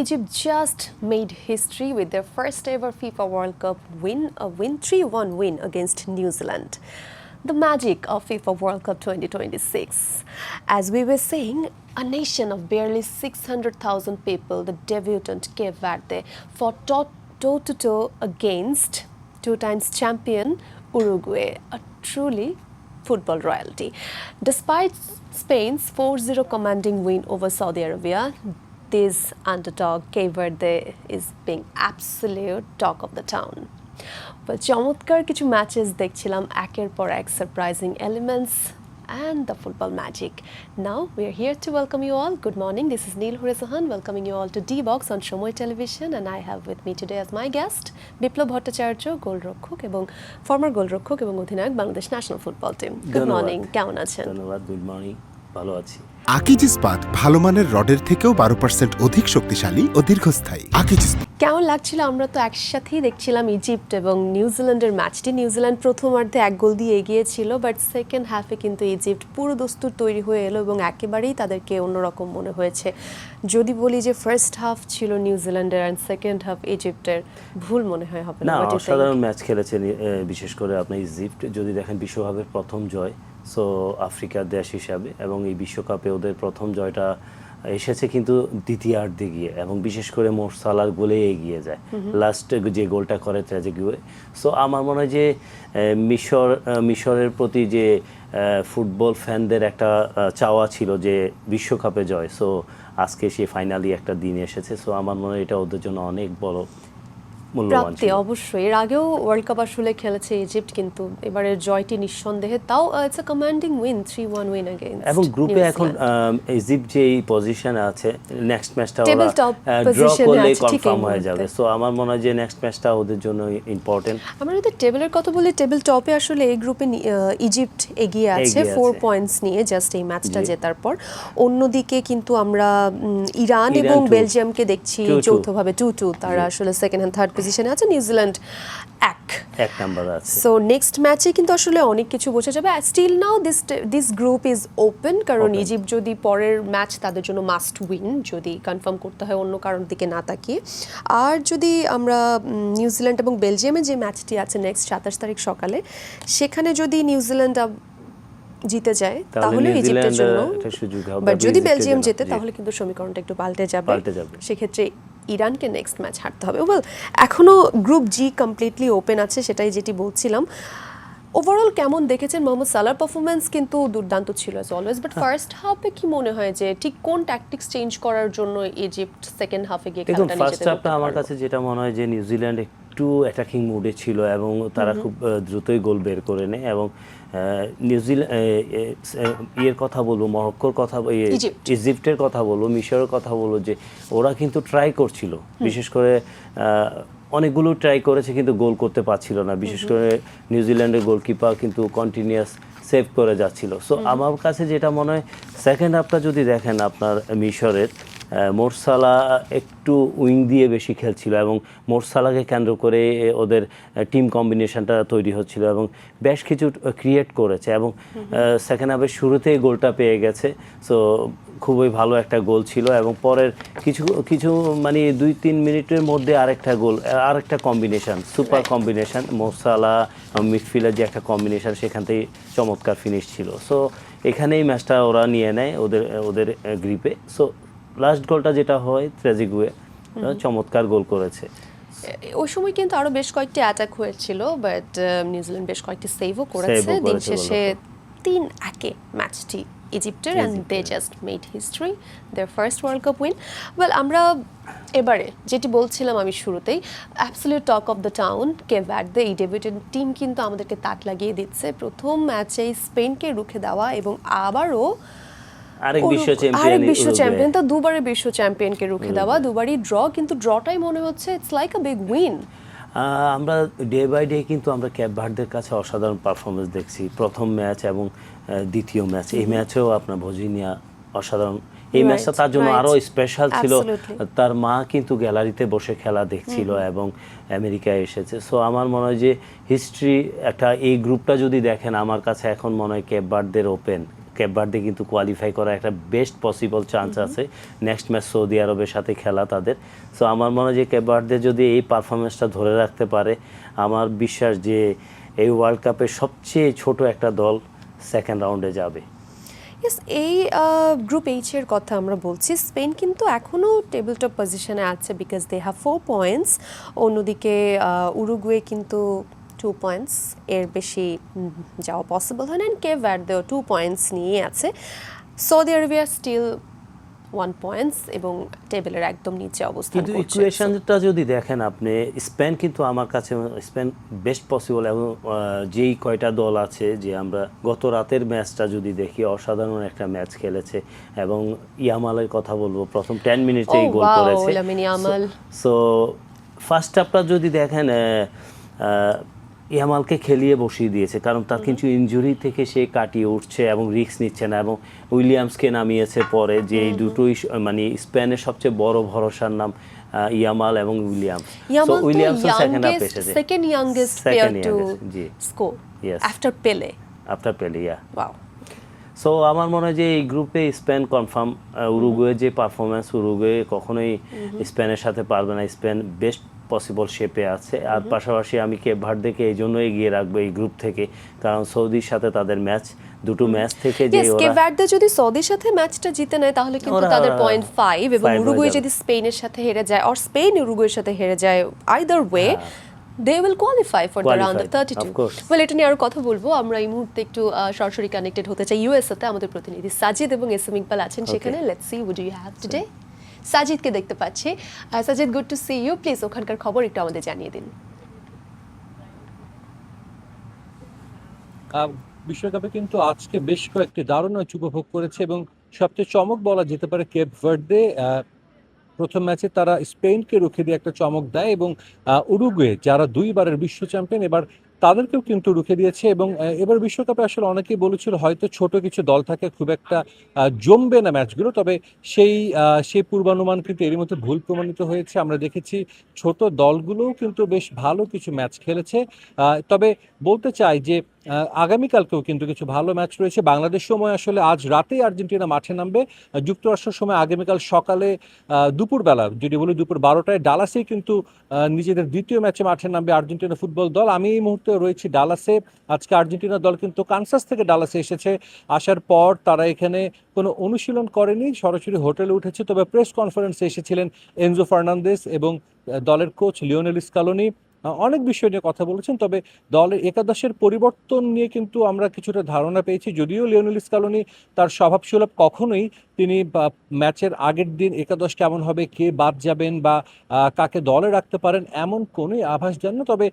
Egypt just made history with their first ever FIFA World Cup win, a 3-1 win against New Zealand. The magic of FIFA World Cup 2026. As we were saying, a nation of barely 600,000 people, the debutant Cape Verde, fought toe-to-toe against two times champion Uruguay, a truly football royalty. Despite Spain's 4-0 commanding win over Saudi Arabia, this underdog Cape Verde is being absolute talk of the town. But চমৎকার কিছু matches দেখছিলাম একের পর এক surprising elements and the football magic. Now we are here to welcome you all. Good morning. This is Neil Huresahan welcoming you all to D-Box on Shomoy Television, and I have with me today as my guest Biplab Bhattacharya, গোলরক্ষক এবং former গোলরক্ষক এবং অধিনায়ক Bangladesh national football team. Good morning, কেমন আছেন? ধন্যবাদ। Good morning, ভালো আছি। আকিজ ইস্পাত ভালো মানের রডের থেকেও 12% অধিক শক্তিশালী ও দীর্ঘস্থায়ী। আকিজ ইস্পাত কেমন লাগছিল? আমরা তো একসাথেই দেখছিলাম ইজিপ্ট এবং নিউজিল্যান্ডের ম্যাচটি। নিউজিল্যান্ড প্রথমার্ধে 1 গোল দিয়ে এগিয়ে ছিল, বাট সেকেন্ড হাফে কিন্তু ইজিপ্ট পুরো দস্তুর তৈরি হয়ে এলো এবং একেবারেই তাদেরকে অন্যরকম মনে হয়েছে। যদি বলি যে ফার্স্ট হাফ ছিল নিউজিল্যান্ডের আর সেকেন্ড হাফ ইজিপ্টের, ভুল মনে হয় হবে না? অসাধারণ ম্যাচ খেলেছে, বিশেষ করে আপনি ইজিপ্ট যদি দেখেন বিশ্বকাপের প্রথম জয়, সো আফ্রিকার দেশ হিসাবে, এবং এই বিশ্বকাপে ওদের প্রথম জয়টা এসেছে কিন্তু দ্বিতীয়ার্ধে গিয়ে, এবং বিশেষ করে মোরসালার গোলে এগিয়ে যায়, লাস্ট যে গোলটা করে ট্র্যাজেডিতে। সো আমার মনে হয় যে মিশরের প্রতি যে ফুটবল ফ্যানদের একটা চাওয়া ছিল যে বিশ্বকাপে জয়, সো আজকে সে ফাইনালি একটা দিন এসেছে। সো আমার মনে হয় এটা ওদের জন্য অনেক বড় প্রাপ্তি। অবশ্যই এর আগেও ওয়ার্ল্ড কাপ আসলে খেলেছে ইজিপ্ট, কিন্তু এবারের জয়টি নিঃসন্দেহে, তাও it's a commanding win, 3-1 win against. এবং গ্রুপে এখন ইজিপ্ট যে পজিশনে আছে, নেক্সট ম্যাচটা ওরা ড্র করলে কনফার্ম হয়ে যাবে। সো আমার মনে হয় যে নেক্সট ম্যাচটা ওদের জন্য ইম্পর্টেন্ট। আমরা যদি টেবিলের কথা বলি, টেবিল টপে আসলে এই গ্রুপে ইজিপ্ট এগিয়ে আছে 4 পয়েন্টস নিয়ে, জাস্ট এই ম্যাচটা জেতার পর। অন্যদিকে কিন্তু আমরা ইরান এবং বেলজিয়ামকে দেখছি যৌথভাবে 2-2, তারা আসলে সেকেন্ড এন্ড থার্ড পজিশনে আছে, নিউজিল্যান্ড এক নাম্বার আছে। সো নেক্সট ম্যাচে কিন্তু আসলে অনেক কিছু বোঝা যাবে। Still now this group is open, কারণ ইজিপ্ট যদি পরের ম্যাচ তাদের জন্য মাস্ট উইন যদি কনফার্ম করতে হয় অন্য কারণ দিকে না তাকিয়ে। আর যদি আমরা নিউজিল্যান্ড এবং বেলজিয়ামের যে ম্যাচটি আছে নেক্সট 27 তারিখ সকালে, সেখানে যদি নিউজিল্যান্ড জিতে যায় তাহলে ইজিপ্টের জন্য সুযোগ হবে, বাট যদি বেলজিয়াম জেতে তাহলে কিন্তু সমীকরণটা একটু পাল্টে যাবে। সেক্ষেত্রে ইরানকে নেক্সট ম্যাচ হারতে হবে। ওয়েল, এখনও গ্রুপ জি কমপ্লিটলি ওপেন আছে, সেটাই যেটি বলছিলাম। ওভারঅল কেমন দেখেছেন? মোহাম্মদ সালাহর পারফরমেন্স কিন্তু দুর্দান্ত ছিল অ্যাজ অলওয়েজ, বাট ফার্স্ট হাফে কি মনে হয় যে ঠিক কোন ট্যাকটিক্স চেঞ্জ করার জন্য ইজিপ্ট সেকেন্ড হাফে গিয়ে খেলাটা নিয়ে যেতে? ফার্স্ট হাফটা আমার কাছে যেটা মনে হয় যে নিউজিল্যান্ড একটু অ্যাটাকিং মুডে ছিল এবং তারা খুব দ্রুতই গোল বের করে নেয়, এবং ইয়ের কথা বলবো, মরক্কোর কথা, ইজিপ্টের কথা বলবো, মিশরের কথা বলবো, যে ওরা কিন্তু ট্রাই করছিল, বিশেষ করে অনেকগুলো ট্রাই করেছে কিন্তু গোল করতে পারছিল না। বিশেষ করে নিউজিল্যান্ডের গোলকিপার কিন্তু কন্টিনিউয়াস সেভ করে যাচ্ছিল। সো আমার কাছে যেটা মনে হয়, সেকেন্ড হাফটা যদি দেখেন আপনার মিশরের, মোরসালা একটু উইং দিয়ে বেশি খেলছিল এবং মোরসালাকে কেন্দ্র করে ওদের টিম কম্বিনেশনটা তৈরি হচ্ছিল এবং বেশ কিছু ক্রিয়েট করেছে, এবং সেকেন্ড হাফের শুরুতেই গোলটা পেয়ে গেছে। সো খুবই ভালো একটা গোল ছিল, এবং পরের কিছু মানে 2-3 মিনিটের মধ্যে আরেকটা কম্বিনেশন, সুপার কম্বিনেশন, মোরসালা মিডফিল্ডার যে একটা কম্বিনেশন, সেখান থেকে চমৎকার ফিনিশ ছিল। সো এখানেই ম্যাচটা ওরা নিয়ে নেয় ওদের গ্রুপে। সো লাস্ট গোলটা যেটা হয়, ট্র্যাজেডিতে চমৎকার গোল করেছে। ওই সময় কিন্তু আরো বেশ কয়েকটি অ্যাটাক হয়েছিল, বাট নিউজিল্যান্ড বেশ কয়েকটি সেভও করেছে। দিন শেষে 3-1 ম্যাচটি ইজিপ্টের, and they just made history, their first World Cup win. Well, আমরা এবারে যেটি বলছিলাম আমি শুরুতেই, absolute talk of the town Cape Verde, এই ডেবিউটেন্ট টিম কিন্তু আমাদেরকে তাক লাগিয়ে দিচ্ছে। প্রথম ম্যাচেই স্পেনকে রুখে দেওয়া এবং আবারও আরেক বিশ্ব চ্যাম্পিয়ন, তো দুবারের বিশ্ব চ্যাম্পিয়নকে রুখে দেওয়া, দুবারই ড্র, কিন্তু ড্রটাই মনে হচ্ছে it's like a big win. আমরা ডে বাই ডে কিন্তু আমরা ক্যাপ ভার্দের কাছে অসাধারণ পারফরমেন্স দেখছি, প্রথম ম্যাচ এবং দ্বিতীয় ম্যাচ। এই ম্যাচেও আপনার ভজিনিয়া অসাধারণ, এই ম্যাচটা তার জন্য আরও স্পেশাল ছিল। তার মা কিন্তু গ্যালারিতে বসে খেলা দেখছিল এবং আমেরিকায় এসেছে। সো আমার মনে হয় যে হিস্ট্রি একটা, এই গ্রুপটা যদি দেখেন, আমার কাছে এখন মনে হয় ক্যাপ ভার্দের ওপেন কেপ ভার্দে কিন্তু কোয়ালিফাই করার একটা বেস্ট পসিবল চান্স আছে নেক্সট ম্যাচ সৌদি আরবের সাথে খেলা তাদের। সো আমার মনে হয় যে কেপ ভার্দে যদি এই পারফরমেন্সটা ধরে রাখতে পারে, আমার বিশ্বাস যে এই ওয়ার্ল্ড কাপের সবচেয়ে ছোট একটা দল সেকেন্ড রাউন্ডে যাবে। ইয়েস, এই গ্রুপ এইচ এর কথা আমরা বলছি। স্পেন কিন্তু এখনও টেবিল টপ পজিশনে আছে বিকজ দে হ্যাভ 4 পয়েন্টস। অন্যদিকে উরুগুয়ে কিন্তু 2 পয়েন্টস, এর বেশি যাওয়া পসিবল হয় না। অ্যান্ড কেপ ভার্দেও 2 পয়েন্টস নিয়ে আছে। সৌদি আরবিয়া স্টিল 1 পয়েন্টস এবং টেবিলের একদম নিচে অবস্থান কিন্তু করছে। ইকুয়েশনটা যদি দেখেন আপনি, স্পেন কিন্তু আমার কাছে স্পেন বেস্ট পসিবল। এবং যেই কয়টা দল আছে, যে আমরা গত রাতের ম্যাচটা যদি দেখি, অসাধারণ একটা ম্যাচ খেলেছে। এবং ইয়ামালের কথা বলবো, প্রথম 10 মিনিটেই গোল করেছে। সো ফার্স্ট হাফটা যদি দেখেন, ইয়ামালকে খেলিয়ে বসিয়ে দিয়েছে, কারণ তার কিছু ইনজুরি থেকে সে কাটিয়ে উঠছে এবং রিস্ক নিচ্ছে না। এবং উইলিয়ামসকে নামিয়েছে পরে, যে এই দুটোই মানে স্পেনের সবচেয়ে বড় ভরসার নাম ইয়ামাল এবং উইলিয়ামস। সো উইলিয়ামসও সেকেন্ড হাফ এসেছে, সেকেন্ড ইয়াংগেস্ট প্লেয়ার টু জি স্কোর ইয়েস আফটার পেলে। ইয়া। ওয়াও। সো আমার মনে হয় যে এই গ্রুপে স্পেন কনফার্ম। উরুগুয়ের যে পারফরমেন্স, উরুগুয়ে কখনোই স্পেনের সাথে পারবে না। স্পেন বেস্ট পসিবল শেপে আছে। আর পাশাপাশি আমি কেপ ভার্দেকে এই জন্য এগিয়ে রাখবো এই গ্রুপ থেকে, কারণ সৌদির সাথে তাদের ম্যাচ, দুটো ম্যাচ থেকে যে ওরা কেপ ভার্দে যদি সৌদির সাথে ম্যাচটা জিতে নেয় তাহলে কিন্তু তাদের 0.5, এবং উরুগুয়ে যদি স্পেনের সাথে হেরে যায়, আর স্পেন উরুগুয়ের সাথে হেরে যায়, either way they will qualify for the round of 32. Well, এটা নিয়ে আরো কথা বলবো। আমরা এই মুহূর্তে একটু সরাসরি কানেক্টেড হতে চাই ইউএসএ তে। আমাদের প্রতিনিধি সাজিদ এবং এসএম ইকবাল আছেন সেখানে। Let's see what do you have today. সাজিদকে দেখতে পাচ্ছি। Sajid, good to see you. Please ওখানকার খবর একটু আমাদের জানিয়ে দিন। বিশ্বকাপে কিন্তু আজকে বেশ কয়েকটি দারুণ ম্যাচ উপভোগ করেছে এবং সবচেয়ে চমক বলা যেতে পারে কেপ ভার্দে। প্রথম ম্যাচে তারা স্পেনকে রুখে দিয়ে একটা চমক দেয় এবং উরুগুয়ে যারা 2 বারের বিশ্ব চ্যাম্পিয়ন, এবার তাদেরকেও কিন্তু রুখে দিয়েছে। এবং এবার বিশ্বকাপে আসলে অনেকেই বলেছিল হয়তো ছোট কিছু দল থাকে, খুব একটা জমবে না ম্যাচগুলো, তবে সেই পূর্বানুমান কিন্তু এরই মধ্যে ভুল প্রমাণিত হয়েছে। আমরা দেখেছি ছোট দলগুলোও কিন্তু বেশ ভালো কিছু ম্যাচ খেলেছে। তবে বলতে চাই যে আগামীকালকেও কিন্তু কিছু ভালো ম্যাচ রয়েছে। বাংলাদেশ সময় আসলে আজ রাতেই আর্জেন্টিনা মাঠে নামবে। যুক্তরাষ্ট্রের সময় আগামীকাল সকালে দুপুরবেলা, যদি বলি দুপুর 12টায়, ডালাসেই কিন্তু নিজেদের দ্বিতীয় ম্যাচে মাঠে নামবে আর্জেন্টিনা ফুটবল দল। আমি এই মুহূর্তে রয়েছি ডালাসে। আজকে আর্জেন্টিনা দল কিন্তু কানসাস থেকে ডালাসে এসেছে। আসার পর তারা এখানে কোনো অনুশীলন করেনি, সরাসরি হোটেলে উঠেছে। তবে প্রেস কনফারেন্সে এসেছিলেন এনজো ফার্নান্দেস এবং দলের কোচ লিওনেল স্কালোনি। অনেক বিষয় নিয়ে কথা বলেছেন। তবে দলের একাদশের পরিবর্তন নিয়ে কিন্তু আমরা কিছুটা ধারণা পেয়েছি। যদিও লিওনেল স্কালোনি তার স্বভাবসুলভ কখনোই তিনি ম্যাচের আগের দিন একাদশ কেমন হবে, কে বাদ যাবেন বা কাকে দলে রাখতে পারেন, এমন কোনোই আভাস দেন না। তবে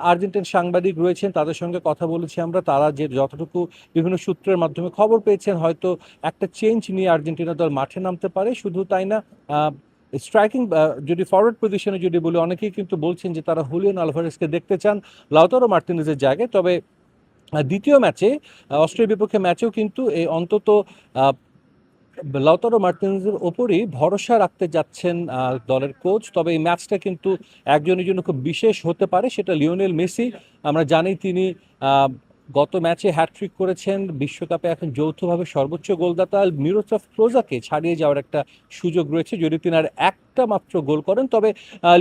আর্জেন্টিন সাংবাদিক রয়েছেন, তাদের সঙ্গে কথা বলেছি আমরা। তারা যে যতটুকু বিভিন্ন সূত্রের মাধ্যমে খবর পেয়েছেন, হয়তো একটা চেঞ্জ নিয়ে আর্জেন্টিনা দল মাঠে নামতে পারে। শুধু তাই না, স্ট্রাইকিং যদি ফরওয়ার্ড পজিশনে যদি বলি, অনেকেই কিন্তু বলছেন যে তারা হুলিয়ান আলভারেজকে দেখতে চান লাউতারো মার্টিনেজের জায়গায়। তবে দ্বিতীয় ম্যাচে, অস্ট্রেলিয়ার বিপক্ষে ম্যাচেও কিন্তু অন্তত লাউতারো মার্টিনেজের ওপরই ভরসা রাখতে যাচ্ছেন দলের কোচ। তবে এই ম্যাচটা কিন্তু একজনের জন্য খুব বিশেষ হতে পারে, সেটা লিওনেল মেসি। আমরা জানি তিনি গত ম্যাচে হ্যাটট্রিক করেছেন, বিশ্বকাপে এখন যৌথভাবে সর্বোচ্চ গোলদাতা মিরোস্লাভ ক্লোজাকে ছাড়িয়ে যাওয়ার একটা সুযোগ রয়েছে যদি তিনি আর একটা মাত্র গোল করেন। তবে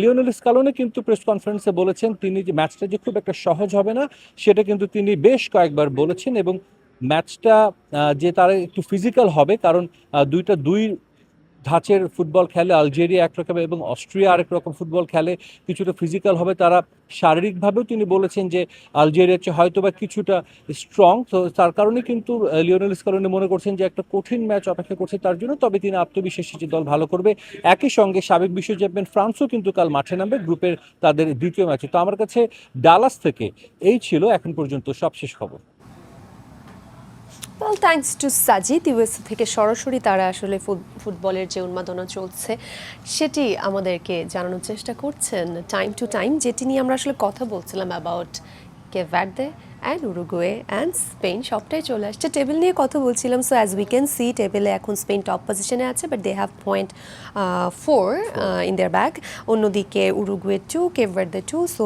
লিওনেল স্কালোনি কিন্তু প্রেস কনফারেন্সে বলেছেন তিনি যে ম্যাচটা যে খুব একটা সহজ হবে না, সেটা কিন্তু তিনি বেশ কয়েকবার বলেছেন। এবং ম্যাচটা যে তারা একটু ফিজিক্যাল হবে, কারণ দুই ধাঁচের ফুটবল খেলে, আলজেরিয়া একরকম এবং অস্ট্রিয়া আরেক রকম ফুটবল খেলে, কিছুটা ফিজিক্যাল হবে তারা। শারীরিকভাবেও তিনি বলেছেন যে আলজেরিয়ার চেয়ে হয়তো বা কিছুটা স্ট্রং, তো তার কারণে কিন্তু লিওনেল স্কালোনি মনে করছেন যে একটা কঠিন ম্যাচ অপেক্ষা করছে তার জন্য। তবে তিনি আত্মবিশ্বাসী যে দল ভালো করবে। একই সঙ্গে সাবেক বিশ্ব চ্যাম্পিয়ন ফ্রান্সও কিন্তু কাল মাঠে নামবে গ্রুপের তাদের দ্বিতীয় ম্যাচে। তো আমার কাছে ডালাস থেকে এই ছিল এখন পর্যন্ত সবশেষ খবর। Well, thanks to Sajid. USA থেকে সরাসরি তারা আসলে ফুটবলের যে উন্মাদনা চলছে সেটি আমাদেরকে জানানোর চেষ্টা করছেন টাইম টু টাইম, যেটি নিয়ে আমরা আসলে কথা বলছিলাম about Cape Verde and Uruguay and Spain সবটাই চলে আসছে। টেবিল নিয়ে কথা বলছিলাম, so as we can see টেবিলে এখন স্পেন টপ পজিশনে আছে, but they have point 4 in their bag. অন্যদিকে Uruguay 2, Cape Verde 2। So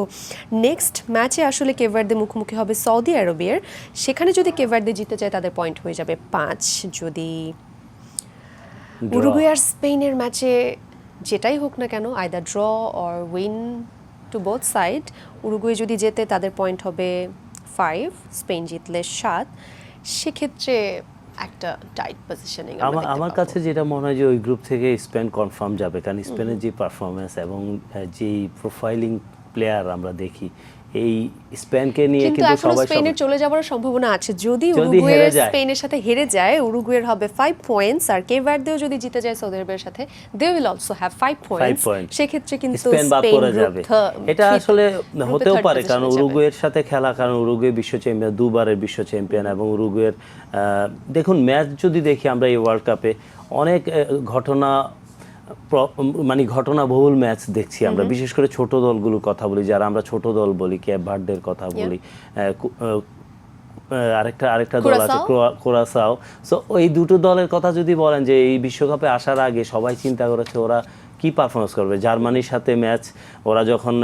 next ম্যাচে আসলে কেপ ভার্দে মুখোমুখি হবে সৌদি আরবের। সেখানে যদি কেপ ভার্দে জিতে যায় তাদের পয়েন্ট হয়ে যাবে 5। যদি উরুগুয়ে আর স্পেনের ম্যাচে যেটাই হোক না কেন, either draw or win to both side, Uruguay যদি জেতে তাদের পয়েন্ট হবে 5, স্পেন জিতলে 7। সেক্ষেত্রে একটা টাইট পজিশনিং আমার কাছে যেটা মনে হয় যে ওই গ্রুপ থেকে স্পেন কনফার্ম যাবে, কারণ স্পেনের যে পারফরমেন্স এবং যেই প্রোফাইলিং প্লেয়ার আমরা দেখি, এই স্পেনকে নিয়ে কিন্তু সবাই স্পেনের চলে যাওয়ার সম্ভাবনা আছে। যদি উরুগুয়ে স্পেনের সাথে হেরে যায়, উরুগুয়ের হবে 5 পয়েন্টস, আর কেপ ভার্দেও যদি জিতে যায় সৌদি আরবের সাথে, they will also have 5 points. সেক্ষেত্রে কিন্তু স্পেন বাদ পড়ে যাবে। এটা আসলে হতেও পারে, কারণ উরুগুয়ের সাথে খেলা, কারণ উরুগুয়ে বিশ্ব চ্যাম্পিয়ন, দুবারের বিশ্ব চ্যাম্পিয়ন, এবং উরুগুয়ের দেখুন ম্যাচ যদি দেখি আমরা এই ওয়ার্ল্ড কাপে অনেক ঘটনাবহুল ম্যাচ দেখছি আমরা, বিশেষ করে ছোট দলগুলোর কথা বলি, যারা আমরা ছোট দল বলি, কেপ ভার্দের কথা বলি, আরেকটা দল আছে কুরাসাও। সো এই দুটো দলের কথা যদি বলেন যে এই বিশ্বকাপে আসার আগে সবাই চিন্তা করেছে ওরা কি পারফরমেন্স করবে। জার্মানির সাথে ম্যাচ ওরা যখন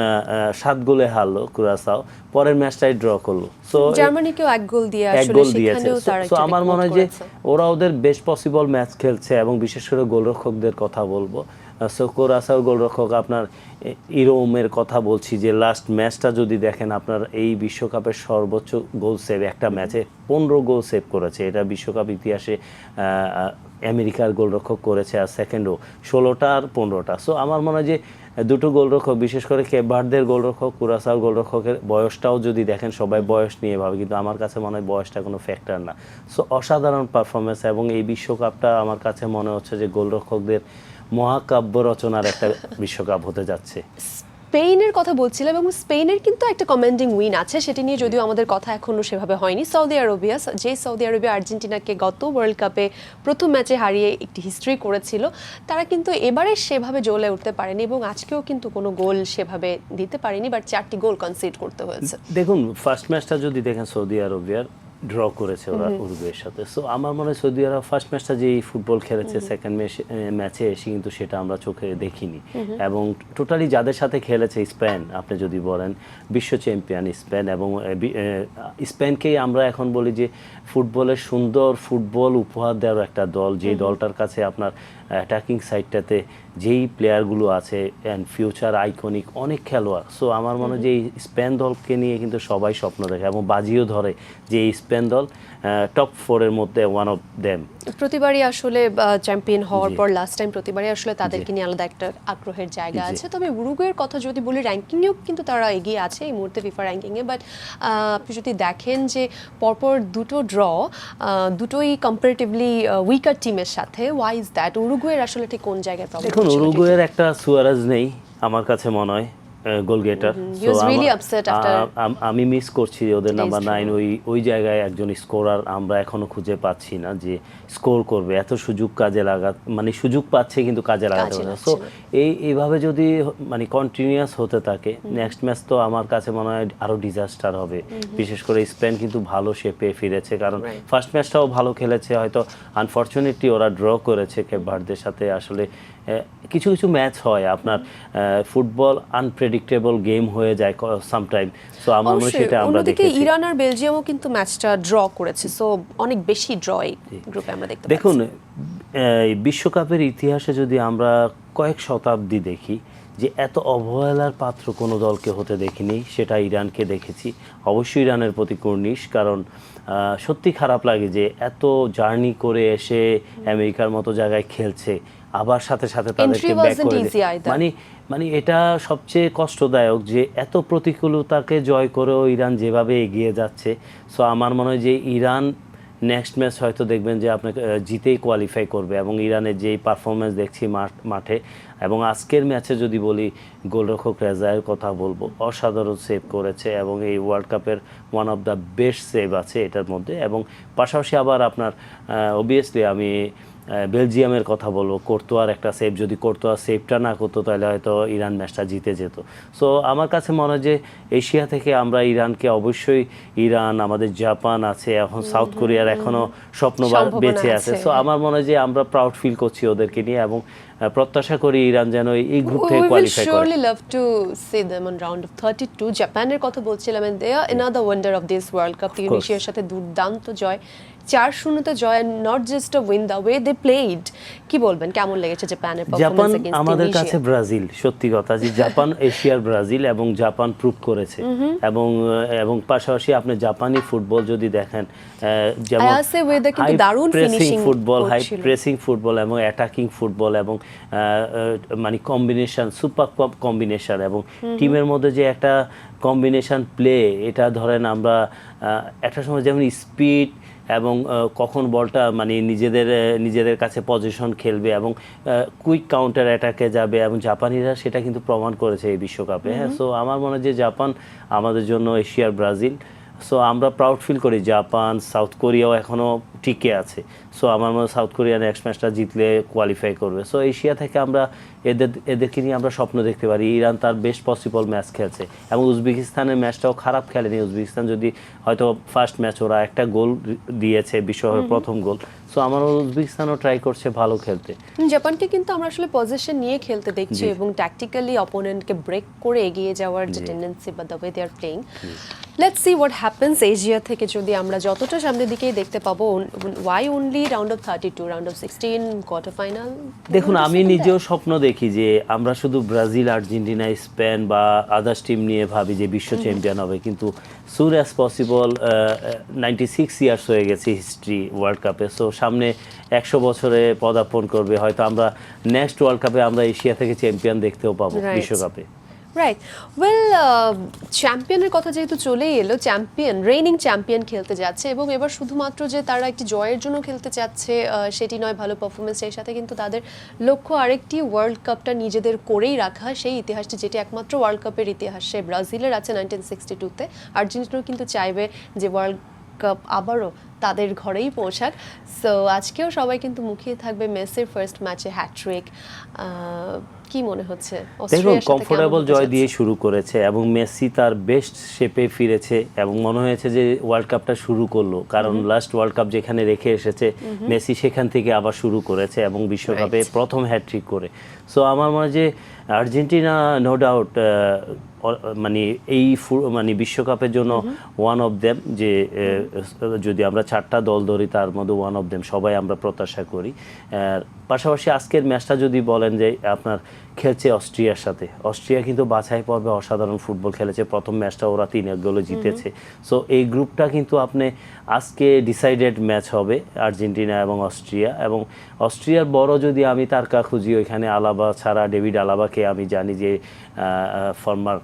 7 গোলে হারলো কুরাসাও, পরের ম্যাচটাই ড্র করলো। সো জার্মানিকেও 1 গোল দিয়ে আসলে সেখানেও তারা সো আমার মনে হয় যে ওরা ওদের বেস্ট পসিবল ম্যাচ খেলছে, এবং বিশেষ করে গোলরক্ষকদের কথা বলবো। সো কুরাসাও গোলরক্ষক আপনার ইরোমের কথা বলছি, যে লাস্ট ম্যাচটা যদি দেখেন আপনার এই বিশ্বকাপের সর্বোচ্চ গোল সেভ একটা ম্যাচে 15 গোল সেভ করেছে। এটা বিশ্বকাপ ইতিহাসে আমেরিকার গোলরক্ষক করেছে, আর সেকেন্ডও 16টা আর 15টা। সো আমার মনে হয় যে দুটো গোলরক্ষক, বিশেষ করে কেপ ভার্দের গোলরক্ষক, কুরাসাও গোলরক্ষকের বয়সটাও যদি দেখেন, সবাই বয়স নিয়ে ভাবে, কিন্তু আমার কাছে মনে হয় বয়সটা কোনো ফ্যাক্টর না। সো অসাধারণ পারফরমেন্স, এবং এই বিশ্বকাপটা আমার কাছে মনে হচ্ছে যে গোলরক্ষকদের মহাকাব্য রচনার একটা বিশ্বকাপ হতে যাচ্ছে। স্পেনের কথা বলছিলাম, এবং স্পেনের কিন্তু একটা কমান্ডিং উইন আছে, সেটি নিয়ে যদিও আমাদের কথা এখনো সেভাবে হয়নি। সৌদি আরবিয়া আর্জেন্টিনাকে গত ওয়ার্ল্ড কাপে প্রথম ম্যাচে হারিয়ে একটি হিস্ট্রি করেছিল, তারা কিন্তু এবারে সেভাবে জ্বলে উঠতে পারেনি, এবং আজকেও কিন্তু কোনো গোল সেভাবে দিতে পারেনি, বাট 4টি গোল কনসিড করতে হয়েছে। দেখুন ফার্স্ট ম্যাচটা যদি দেখেন, সৌদি আরবিয়ার ড্র করেছে ওরা উরুগুয়ের সাথে। সো আমার মনে হয় সৌদি আরব ফার্স্ট ম্যাচটা যেই ফুটবল খেলেছে, সেকেন্ড ম্যাচে এসে কিন্তু সেটা আমরা চোখে দেখিনি। এবং টোটালি যাদের সাথে খেলেছে, স্পেন আপনি যদি বলেন বিশ্ব চ্যাম্পিয়ন স্পেন, এবং স্পেনকেই আমরা এখন বলি যে ফুটবলের সুন্দর ফুটবল উপহার দেওয়ার একটা দল, যে দলটার কাছে আপনার অ্যাটাকিং সাইডটাতে যেই প্লেয়ারগুলো আছে অ্যান্ড ফিউচার আইকনিক অনেক খেলোয়াড়। সো আমার মনে হয় যে এই স্পেন দলকে নিয়ে কিন্তু সবাই স্বপ্ন দেখে এবং বাজিও ধরে যে এই স্পেন দল টপ 4-এর মধ্যে ওয়ান অফ দেম। প্রতিবারই আসলে চ্যাম্পিয়ন হওয়ার পর লাস্ট টাইম প্রতিবারই আসলে তাদেরকে নিয়ে আলাদা একটা আগ্রহের জায়গা আছে। তবে উরুগুয়ের কথা যদি বলি, র্যাঙ্কিংয়েও কিন্তু তারা এগিয়ে আছে এই মুহূর্তে ফিফা র্যাঙ্কিংয়ে। বাট আপনি যদি দেখেন যে পরপর দুটো ড্র, দুটোই কম্পারেটিভলি উইকার টিমের সাথে, ওয়াই ইজ দ্যাট? উরুগুয়ের আসলে ঠিক কোন জায়গায় প্রবলেম? দেখুন উরুগুয়ের একটা সুয়ারেজ নেই আমার কাছে মনে হয়, গোল গেটার। আমি মিস করছি ওদের নাম্বার 9, ওই জায়গায় একজন স্কোরার আমরা এখনো খুঁজে পাচ্ছি না যে স্কোর করবে। এত সুযোগ কাজে সুযোগ পাচ্ছে কিন্তু কাজে লাগাতে পারে না। সো এইভাবে যদি কন্টিনিউয়াস হতে থাকে, নেক্সট ম্যাচ তো আমার কাছে মনে হয় আরো ডিজাস্টার হবে। বিশেষ করে স্পেন কিন্তু ভালো শেপে ফিরেছে, কারণ ফার্স্ট ম্যাচটাও ভালো খেলেছে, হয়তো আনফরচুনেটলি ওরা ড্র করেছে কেপ ভার্দের সাথে। আসলে কিছু কিছু ম্যাচ হয় আপনার ফুটবল আনপ্রেডিক্টেবল গেম হয়ে যায় সামটাইম। সো আমার মনে হয় সেটা আমরা দেখেছি। ইরান আর বেলজিয়ামও কিন্তু ম্যাচটা ড্র করেছে, সো অনেক বেশি ড্র এই গ্রুপে আমরা দেখতে পাচ্ছি। দেখুন বিশ্বকাপের ইতিহাসে যদি আমরা কয়েক শতাব্দী দেখি যে এত অবহেলার পাত্র কোনো দলকে হতে দেখিনি, সেটা ইরানকে দেখেছি। অবশ্যই ইরানের প্রতি কুর্নিশ, কারণ সত্যি খারাপ লাগে যে এত জার্নি করে এসে আমেরিকার মতো জায়গায় খেলছে, আবার সাথে সাথে তাদেরকে ব্যাক করে মানে এটা সবচেয়ে কষ্টদায়ক যে এত প্রতিকূলতাকে জয় করেও ইরান যেভাবে এগিয়ে যাচ্ছে। সো আমার মনে হয় যে ইরান নেক্সট ম্যাচ হয়তো দেখবেন যে আপনাকে জিতেই কোয়ালিফাই করবে, এবং ইরানের যেই পারফরমেন্স দেখছি মাঠে, এবং আজকের ম্যাচে যদি বলি গোলরক্ষক রেজায়ের কথা বলবো, অসাধারণ সেভ করেছে, এবং এই ওয়ার্ল্ড কাপের one of the best save আছে এটার মধ্যে। এবং পাশাপাশি আবার আপনার অবভিয়াসলি আমি বেলজিয়ামের কথা বলবো, কোর্তোয়ার একটা সেভ, যদি কোর্তোয়া সেভটা না করতো তাহলে হয়তো ইরান ম্যাচটা জিতে যেত। সো আমার কাছে মনে হয় যে এশিয়া থেকে আমরা ইরানকে অবশ্যই, ইরান, আমাদের জাপান আছে, এখন সাউথ কোরিয়ার এখনো স্বপ্ন বেঁচে আছে। সো আমার মনে হয় যে আমরা প্রাউড ফিল করছি ওদেরকে নিয়ে, এবং প্রত্যাশা করি ইরান যেন এই গ্রুপ থেকে কোয়ালিফাই করে। We will surely love to see them on round of 32. জাপানের কথা বলছিলাম, and they are another wonder of this World Cup. টিউনিশিয়ার সাথে দুর্দান্ত জয়, 4-0 জয়, and not just a win, the way they played. কি বলবেন, কেমন লেগেছে জাপানের জাপান পারফরম্যান্স এগেইনস্ট আমাদের টিউনিশিয়া? কাছে ব্রাজিল, সত্যি কথা যে জাপান এশিয়ার ব্রাজিল, এবং জাপান প্রুভ করেছে। এবং পাশাপাশি আপনি জাপানি ফুটবল যদি দেখেন, যেমন আয়াসে ওয়েদা কিন্তু দারুণ ফিনিশিং ফুটবল, হাই করছিল। প্রেসিং ফুটবল এবং অ্যাটাকিং ফুটবল, এবং মানে কম্বিনেশন, সুপার কম্বিনেশন, এবং টিমের মধ্যে যে একটা কম্বিনেশন প্লে, এটা ধরেন আমরা একটা সময় যেমন স্পিড এবং কখন বলটা মানে নিজেদের কাছে পজিশন খেলবে এবং কুইক কাউন্টার অ্যাটাকে যাবে, এবং জাপানিরা সেটা কিন্তু প্রমাণ করেছে এই বিশ্বকাপে। হ্যাঁ, সো আমার মনে হয় যে জাপান আমাদের জন্য এশিয়ার ব্রাজিল। সো আমরা প্রাউড ফিল করি, জাপান, সাউথ কোরিয়াও এখনও টিকে আছে। সো আমার মনে হয় সাউথ কোরিয়া নেক্সট ম্যাচটা জিতলে কোয়ালিফাই করবে। সো এশিয়া থেকে আমরা এদেরকে নিয়ে আমরা স্বপ্ন দেখতে পারি। ইরান তার বেস্ট পসিবল ম্যাচ খেলছে, এবং উজবেকিস্তানের ম্যাচটাও খারাপ খেলেনি। উজবেকিস্তান যদি হয়তো ফার্স্ট ম্যাচ ওরা একটা গোল দিয়েছে, বিশ্বকাপের প্রথম গোল। সো আমার উজবেকিস্তানও ট্রাই করছে ভালো খেলতে। জাপানকে কিন্তু আমরা আসলে পজিশন নিয়ে খেলতে দেখছি, এবং ট্যাকটিক্যালি অপোনেন্টকে ব্রেক করে এগিয়ে যাওয়ার যে টেন্ডেন্সি বা the way they are playing. Let's see what happens. Asia থেকে যদি আমরা যতটা সামনের দিকেই দেখতে পাবো, why only round of 32, round of 16, quarter final? দেখুন, আমি নিজেও স্বপ্ন দেখি যে আমরা শুধু ব্রাজিল, আর্জেন্টিনা, স্পেন বা আদার্স টিম নিয়ে ভাবি যে বিশ্ব চ্যাম্পিয়ন হবে, কিন্তু সুন অ্যাজ পসিবল 96 ইয়ার্স হয়ে গেছে হিস্ট্রি ওয়ার্ল্ড কাপে। সো সামনে 100 বছরে পদার্পণ করবে, হয়তো আমরা নেক্সট ওয়ার্ল্ড কাপে আমরা এশিয়া থেকে চ্যাম্পিয়ন দেখতেও পাবো বিশ্বকাপে। রাইট, ওয়েল, চ্যাম্পিয়নের কথা যেহেতু চলেই এলো, রেইনিং চ্যাম্পিয়ন খেলতে যাচ্ছে, এবং এবার শুধুমাত্র যে তারা একটি জয়ের জন্য খেলতে চাচ্ছে সেটি নয়, ভালো পারফরমেন্সের সাথে কিন্তু তাদের লক্ষ্য আরেকটি ওয়ার্ল্ড কাপটা নিজেদের করেই রাখা, সেই ইতিহাসটি যেটি একমাত্র ওয়ার্ল্ড কাপের ইতিহাসে ব্রাজিলের আছে 1962-তে। আর্জেন্টিনাও কিন্তু চাইবে যে ওয়ার্ল্ড কাপ আবারও তাদের ঘরেই পৌঁছাক। সো আজকেও সবাই কিন্তু মুখিয়ে থাকবে মেসির ফার্স্ট ম্যাচে হ্যাটট্রিক। কি মনে হচ্ছে? দেখুন, কমফোর্টেবল জয় দিয়ে শুরু করেছে, এবং মেসি তার বেস্ট শেপে ফিরেছে, এবং মনে হয়েছে যে ওয়ার্ল্ড কাপটা শুরু করলো, কারণ লাস্ট ওয়ার্ল্ড কাপ যেখানে রেখে এসেছে মেসি সেখান থেকে আবার শুরু করেছে, এবং বিশ্বকাপে প্রথম হ্যাটট্রিক করে। সো আমার মনে হয় যে আর্জেন্টিনা নো ডাউট মানে এই মানে বিশ্বকাপের জন্য ওয়ান অফ দেম, যে যদি আমরা 4টা দল ধরি তার মধ্যে ওয়ান অফ দেম সবাই আমরা প্রত্যাশা করি। পাশাপাশি আজকের ম্যাচটা যদি বলেন যে আপনার খেলছে অস্ট্রিয়ার সাথে, অস্ট্রিয়া কিন্তু বাছাই পর্বে অসাধারণ ফুটবল খেলেছে, প্রথম ম্যাচটা ওরা 3-1 গোলে জিতেছে। সো এই গ্রুপটা কিন্তু আপনি আজকে ডিসাইডেড ম্যাচ হবে আর্জেন্টিনা এবং অস্ট্রিয়া, এবং অস্ট্রিয়ার বড় যদি আমি তারকা খুঁজি, ওইখানে আলাবা ছাড়া, ডেভিড আলাবাকে আমি জানি যে ফর্মার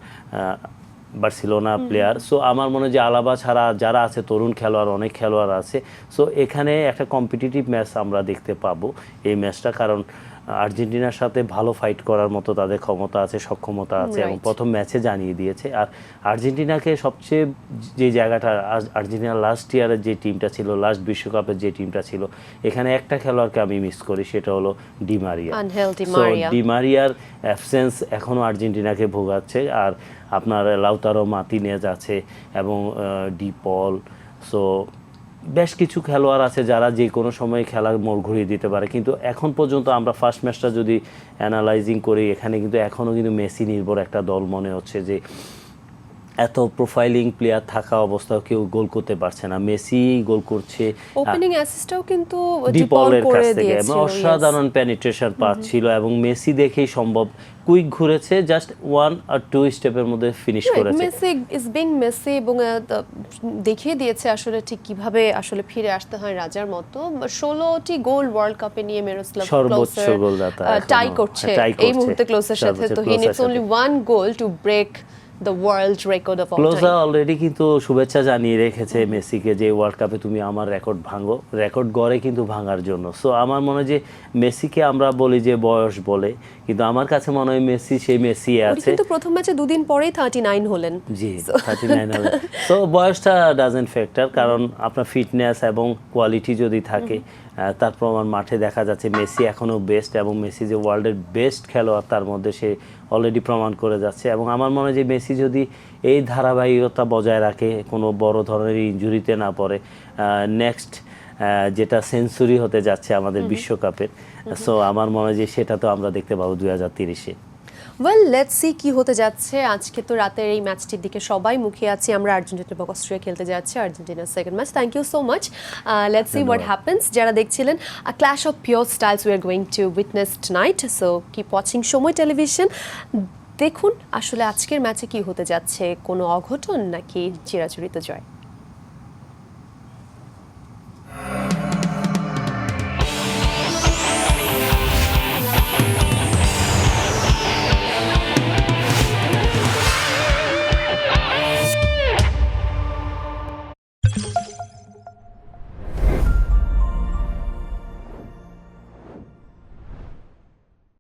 বার্সেলোনা প্লেয়ার। সো আমার মনে হয় যে আলাবা ছাড়া যারা আছে তরুণ খেলোয়াড়, অনেক খেলোয়াড় আছে। সো এখানে একটা কম্পিটিটিভ ম্যাচ আমরা দেখতে পাবো এই ম্যাচটা, কারণ আর্জেন্টিনার সাথে ভালো ফাইট করার মতো তাদের ক্ষমতা আছে, সক্ষমতা আছে, এবং প্রথম ম্যাচে জানিয়ে দিয়েছে। আর আর্জেন্টিনাকে সবচেয়ে যে জায়গাটা, আর্জেন্টিনা লাস্ট ইয়ারের যে টিমটা ছিল, লাস্ট বিশ্বকাপের যে টিমটা ছিল, এখানে একটা খেলোয়াড়কে আমি মিস করি, সেটা হলো ডি মারিয়া। সো ডি মারিয়ার অ্যাবসেন্স এখনও আর্জেন্টিনাকে ভোগাচ্ছে। আর আপনার লাউতারো মার্টিনেজ আছে, এবং ডি পল। সো বেশ কিছু খেলোয়াড় আছে যারা যে কোনো সময় খেলার মোড় ঘুরিয়ে দিতে পারে, কিন্তু এখন পর্যন্ত আমরা ফার্স্ট ম্যাচটা যদি অ্যানালাইজিং করি, এখানে কিন্তু এখনও কিন্তু মেসি নির্ভর একটা দল মনে হচ্ছে, যে এত প্রোফাইলিং প্লেয়ার থাকা অবস্থাও কেউ গোল করতে পারছে না, মেসি গোল করছে। ওপেনিং অ্যাসিস্টটাও কিন্তু ডিপলের কাছ থেকে অসাধারণ পেনিট্রেশন পাচ্ছিল, এবং মেসি দেখেই সম্ভব কুইক ঘুরেছে, জাস্ট 1 or 2 স্টেপের মধ্যে ফিনিশ করেছে। মেসি ইজ বিং মেসি, এবং দেখিয়ে দিয়েছে আসলে ঠিক কিভাবে আসলে ফিরে আসতে হয় রাজার মতো। 16টি গোল ওয়ার্ল্ড কাপে নিয়ে মিরোস্লাভ সর্বোচ্চ গোলদাতা টাই করছে এই মুহূর্তে ক্লোজের সাথে। তো he needs only 1 goal to break the world record of all time. ক্লোজা অলরেডি কিন্তু শুভেচ্ছা জানিয়ে রেখেছে মেসিকে যে ওয়ার্ল্ড কাপে তুমি আমার রেকর্ড ভাঙো, রেকর্ড গড়ে কিন্তু ভাঙার জন্য। সো আমার মনে হয় যে মেসিকে আমরা বলি যে বয়স বলে, কিন্তু আমার কাছে মনে হয় মেসি সেই মেসি আছে। কিন্তু প্রথম ম্যাচে 2 দিন পরেই 39 হলেন। জি, 39 হলেন। সো বয়সটা ডাজন্ট ফ্যাক্টর, কারণ আপনার ফিটনেস এবং কোয়ালিটি যদি থাকে, তার প্রমাণ মাঠে দেখা যাচ্ছে। মেসি এখনও বেস্ট, এবং মেসি যে ওয়ার্ল্ডের বেস্ট খেলোয়াড় তার মধ্যে সে অলরেডি প্রমাণ করে যাচ্ছে। এবং আমার মনে হয় যে মেসি যদি এই ধারাবাহিকতা বজায় রাখে, কোনো বড় ধরনের ইনজুরিতে না পড়ে, নেক্সট যেটা সেঞ্চুরি হতে যাচ্ছে আমাদের বিশ্বকাপের, সো আমার মনে হয় যে সেটা তো আমরা দেখতে পাবো 2030-এ। ওয়েল লেটস সি কি হতে যাচ্ছে। আজকে তো রাতের এই ম্যাচটির দিকে সবাই মুখিয়ে আছি আমরা। আর্জেন্টিনা এবং অস্ট্রিয়া খেলতে যাচ্ছে, আর্জেন্টিনার second match. Thank you so much. Let's see what happens. যারা দেখছিলেন a clash of pure styles we are going to witness tonight, so keep watching Somoy television. দেখুন আসলে আজকের ম্যাচে কি হতে যাচ্ছে, কোনো অঘটন নাকি চিরাচরিত জয়।